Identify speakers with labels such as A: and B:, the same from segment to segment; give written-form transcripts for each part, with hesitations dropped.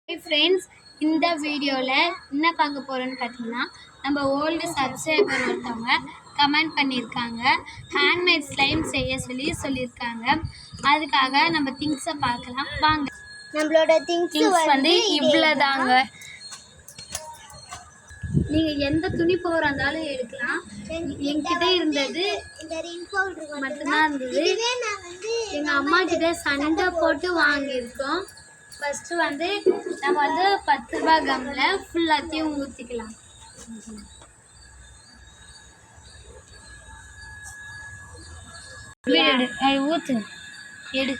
A: Friends இந்த வீடியோல என்ன பார்க்க போறோம்னு பார்த்தீங்கன்னா நம்ம ஓல்ட் சப்ஸ்கிரைபர் ஒருத்தவங்க கமெண்ட் பண்ணிருக்காங்க ஹேண்ட்மேட் ஸ்லைம் செய்ய சொல்லிருக்காங்க அதுக்காக நம்ம திங்ஸ் பார்க்கலாம் வாங்க
B: நம்மளோட திங்ஸ்
A: வந்து இவ்வளவுதாங்க நீங்க எந்த துணி போற இருந்தாலும் எடுக்கலாம் என்கிட்ட இருந்தது
B: இந்த ரிங் பவுடர்
A: மட்டும் தான் இருந்தது எங்க அம்மா கிட்ட சண்டை போட்டு வாங்கி இருக்கோம் फर्स्ट வந்து நம்ம வந்து 10 ரூபாய் கம்ல ஃபுல்லாத்தையும் ஊத்திக்கலாம் ஊத்து எடு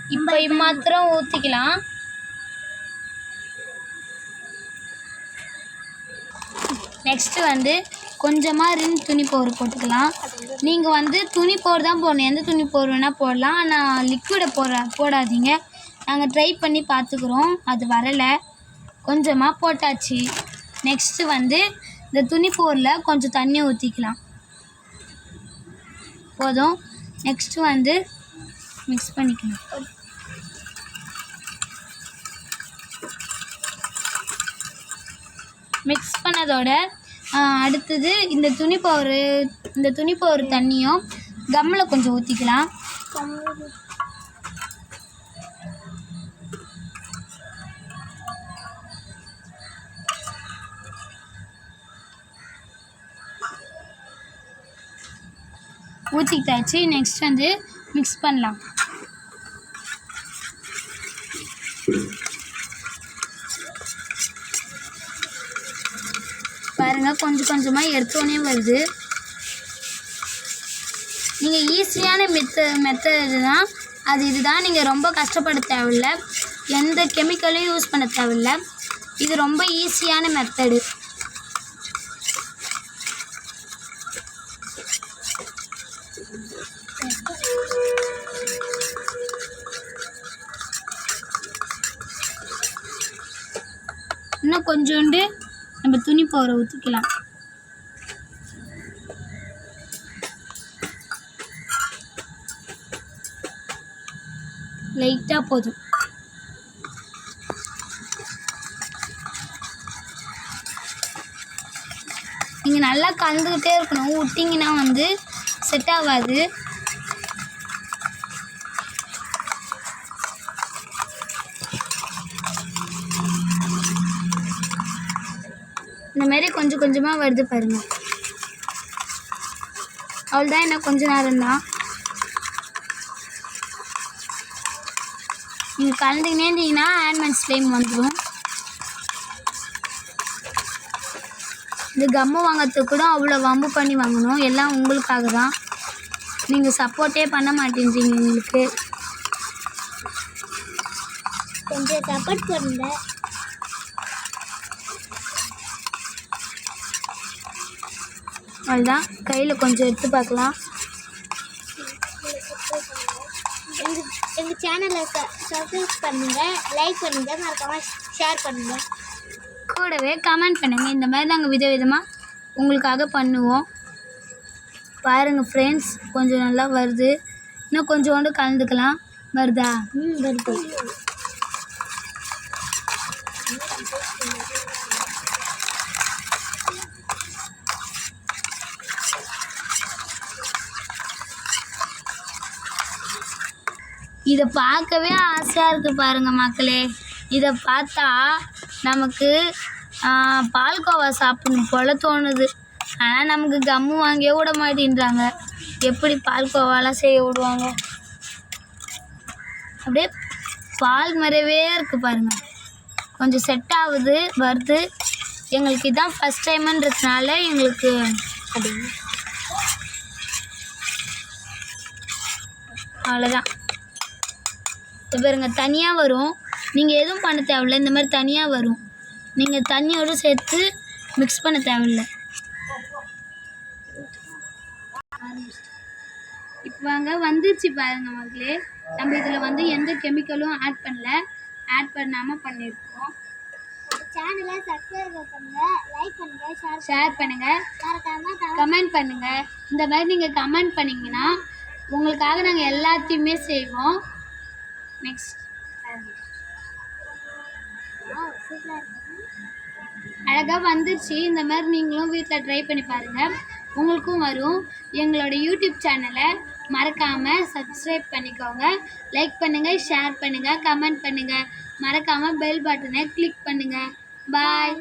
A: இப்போ மாத்திரம் ஊத்திக்கலாம் நெக்ஸ்ட் வந்து கொஞ்சமாக ரின் துணி பவுடர் போட்டுக்கலாம் நீங்கள் வந்து துணி பவுடர் தான் போடணும் எந்த துணி பவுடர் வேணால் போடலாம் ஆனால் லிக்விடை போடாதீங்க நாங்கள் ட்ரை பண்ணி பார்த்துக்குறோம் அது வரலை கொஞ்சமாக போட்டாச்சு நெக்ஸ்ட்டு வந்து இந்த துணி பவுடரில் கொஞ்சம் தண்ணி ஊற்றிக்கலாம் போதும் நெக்ஸ்ட்டு வந்து மிக்ஸ் பண்ணிக்கலாம் மிக்ஸ் பண்ணதோட அடுத்தது இந்த துணி பவுடர் தண்ணியும் கம்மில் கொஞ்சம் ஊற்றிக்கலாம் ஊற்றிக்கிட்டாச்சு நெக்ஸ்ட் வந்து மிக்ஸ் பண்ணலாம் பாருங்க கொஞ்சம் கொஞ்சமாக எடுத்தோடனே வருது நீங்கள் ஈஸியான மெத்தடு தான் அது இதுதான் நீங்கள் ரொம்ப கஷ்டப்பட தேவையில்லை எந்த கெமிக்கலையும் யூஸ் பண்ண தேவையில்லை இது ரொம்ப ஈஸியான மெத்தடு இன்னும் கொஞ்சோண்டு நம்ம துணி பவுடரை ஊற்றிக்கலாம் லைட்டாக போதும் நீங்கள் நல்லா கலந்துக்கிட்டே இருக்கணும் விட்டிங்கன்னா வந்து செட் ஆகாது இந்த மாதிரி கொஞ்சம் கொஞ்சமாக வருது பாருங்கள் அவ்வளோதான் என்ன கொஞ்ச நேரம் தான் நீங்கள் கலந்துக்கினே இருந்தீங்கன்னா ஹேண்ட்மேட் ஸ்லைம் வந்துடும் இந்த கம்மு வாங்கிறதுக்கு கூட அவ்வளோ வம்பு பண்ணி வாங்கணும் எல்லாம் உங்களுக்காக தான் நீங்கள் சப்போர்ட்டே பண்ண மாட்டேன்றீங்க உங்களுக்கு
B: கொஞ்சம் சப்போர்ட் பண்ணுங்க
A: அவ்வளோதான் கையில் கொஞ்சம் எடுத்து பார்க்கலாம்
B: எங்கள் சேனலை சப்ஸ்கிரைப் பண்ணுங்கள் லைக் பண்ணுங்கள் மறக்காமல் ஷேர் பண்ணுங்கள்
A: கூடவே கமெண்ட் பண்ணுங்கள் இந்த மாதிரி நாங்கள் விதவிதமாக உங்களுக்காக பண்ணுவோம் பாருங்கள் ஃப்ரெண்ட்ஸ் கொஞ்சம் நல்லா வருது இன்னும் கொஞ்சோண்டு கலந்துக்கலாம் வருதா
B: வருது
A: இதை பார்க்கவே ஆசையாக இருக்குது பாருங்கள் மக்களே இதை பார்த்தா நமக்கு பால்கோவா சாப்பிடணும் போல தோணுது ஆனால் நமக்கு கம்மு வாங்கியே விட மாட்டேன்றாங்க எப்படி பால்கோவாலாம் செய்ய விடுவாங்க அப்படியே பால் மாதிரியே இருக்குது பாருங்கள் கொஞ்சம் செட் ஆகுது வருது எங்களுக்கு இதான் ஃபஸ்ட் டைமுன்றதுனால எங்களுக்கு அவ்வளோதான் பாருங்க தனியாக வரும் நீங்கள் எதுவும் பண்ண தேவையில்லை இந்த மாதிரி தனியாக வரும் நீங்கள் தண்ணியோடு சேர்த்து மிக்ஸ் பண்ண தேவையில்லை இப்போ வாங்க வந்துருச்சு பாருங்க மக்களே நம்ம இதில் வந்து எந்த கெமிக்கலும் ஆட் பண்ணாமல் பண்ணியிருக்கோம்
B: சேனலை சப்ஸ்கிரைப் பண்ணுங்கள் லைக் பண்ணுங்கள்
A: ஷேர் பண்ணுங்கள் கமெண்ட் பண்ணுங்கள் இந்த மாதிரி நீங்கள் கமெண்ட் பண்ணிங்கன்னா உங்களுக்காக நாங்கள் எல்லாத்தையுமே செய்வோம் நெக்ஸ்ட்
B: சூப்பராக இருக்கு.
A: அழகாக வந்துருச்சு. இந்த மாதிரி நீங்களும் வீட்டில் ட்ரை பண்ணி பாருங்கள், உங்களுக்கும் வரும். எங்களோட யூடியூப் சேனலை மறக்காமல் சப்ஸ்கிரைப் பண்ணிக்கோங்க. லைக் பண்ணுங்கள், ஷேர் பண்ணுங்கள், கமெண்ட் பண்ணுங்கள். மறக்காமல் பெல் பட்டனை கிளிக் பண்ணுங்கள். பாய்.